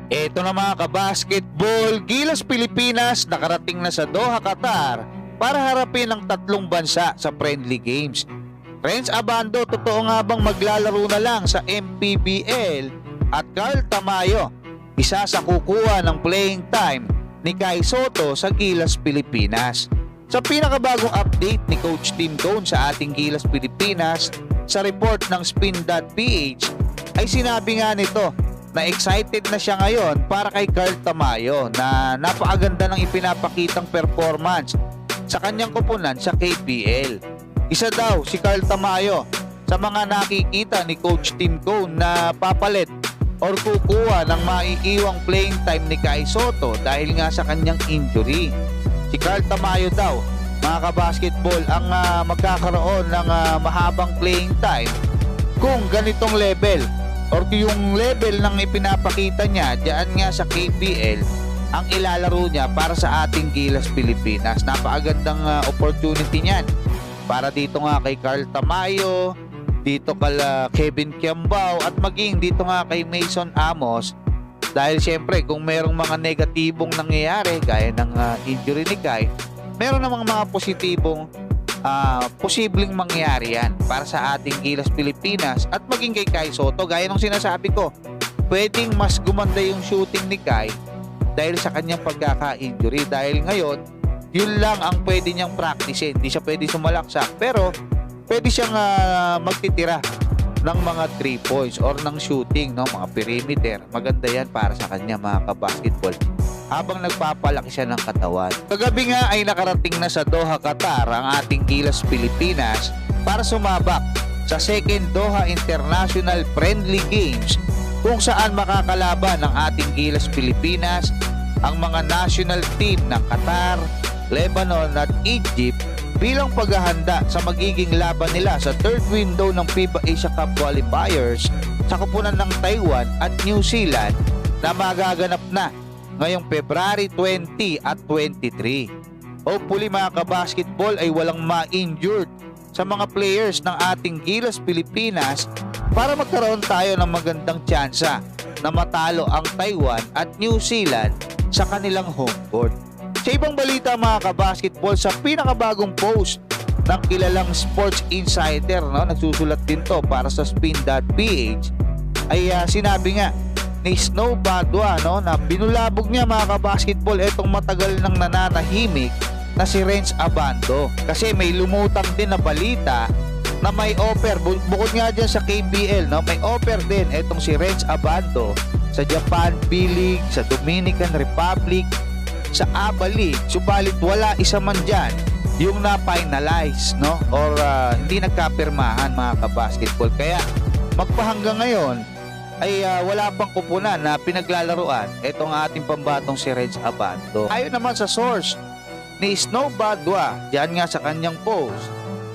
Eto na mga kabasketball, Gilas Pilipinas nakarating na sa Doha, Qatar para harapin ang tatlong bansa sa friendly games. Renz Abando, totoo nga bang maglalaro na lang sa MPBL at Carl Tamayo, isa sa kukuha ng playing time ni Kai Sotto sa Gilas Pilipinas. Sa pinakabagong update ni Coach Tim Cone sa ating Gilas Pilipinas sa report ng Spin.ph ay sinabi nga nito na excited na siya ngayon para kay Carl Tamayo na napakaganda ng ipinapakitang performance sa kanyang kupunan sa KPL. Isa daw si Carl Tamayo sa mga nakikita ni Coach Tim Cone na papalit or kukuha ng maiiwang playing time ni Kai Sotto dahil nga sa kanyang injury. Si Carl Tamayo daw, mga kabasketball, ang magkakaroon ng mahabang playing time kung ganitong level or yung level ng ipinapakita niya diyan nga sa KPL ang ilalaro niya para sa ating Gilas Pilipinas. Napakagandang opportunity niyan para dito nga kay Carl Tamayo, dito kay Kevin Kiambao at maging dito nga kay Mason Amos. Dahil syempre kung merong mga negatibong nangyayari gaya ng injury ni Kai, meron namang mga positibong posibleng mangyari yan para sa ating Gilas Pilipinas at maging kay Kai Sotto. Gaya ng sinasabi ko, pwedeng mas gumanda yung shooting ni Kai dahil sa kanyang pagkaka-injury. Dahil ngayon, yun lang ang pwede niyang practice. Hindi siya pwede sumalaksak pero pwede siyang magtitira ng mga 3 points or ng shooting, no? Mga perimeter. Maganda yan para sa kanya, mga kabasketball, habang nagpapalaki siya ng katawan. Kagabi nga ay nakarating na sa Doha, Qatar ang ating Gilas Pilipinas para sumabak sa second Doha International Friendly Games kung saan makakalaban ng ating Gilas Pilipinas ang mga national team ng Qatar, Lebanon at Egypt bilang paghahanda sa magiging laban nila sa third window ng FIBA Asia Cup qualifiers sa kupunan ng Taiwan at New Zealand na magaganap na ngayong February 20 at 23. Hopefully mga kabasketball ay walang ma-injured sa mga players ng ating Gilas Pilipinas para magkaroon tayo ng magandang tsansa na matalo ang Taiwan at New Zealand sa kanilang home court. Sa ibang balita mga kabasketball, sa pinakabagong post ng kilalang sports insider, no, nagsusulat din to para sa Spin.ph, ay sinabi nga ni Snow Badwa, no, na binulabog niya mga kabasketball itong matagal nang nananahimik na si Renz Abando kasi may lumutang din na balita na may offer bukod nga dyan sa KBL, no, may offer din itong si Renz Abando sa Japan B-League, sa Dominican Republic, sa ABA League, subalit wala isa man dyan yung na-finalize, no, or hindi nagkapirmahan mga kabasketball. Kaya magpahanggang ngayon ay wala pang kupunan na pinaglalaruan itong ating pambatong si Renz Abando. Ayon naman sa source ni Snow Badwa dyan nga sa kanyang post,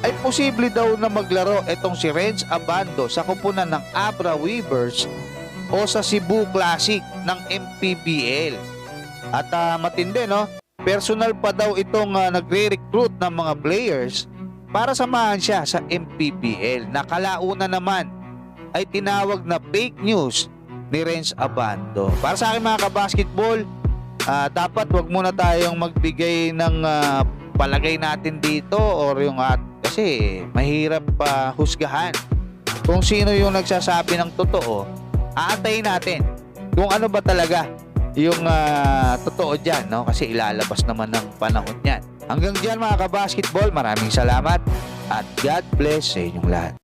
ay posible daw na maglaro itong si Renz Abando sa kupunan ng Abra Weavers o sa Cebu Classic ng MPBL. At matindi, no? Personal pa daw itong nagre-recruit ng mga players para samahan siya sa MPBL. Nakalauna naman ay tinawag na fake news ni Renz Abando. Para sa akin mga kabasketball, dapat wag muna tayong magbigay ng palagay natin dito or yung kasi mahirap husgahan kung sino yung nagsasabi ng totoo. Aantayin natin kung ano ba talaga yung totoo dyan, no? Kasi ilalabas naman ng panahon yan. Hanggang dyan mga kabasketball, maraming salamat at God bless sa inyong lahat.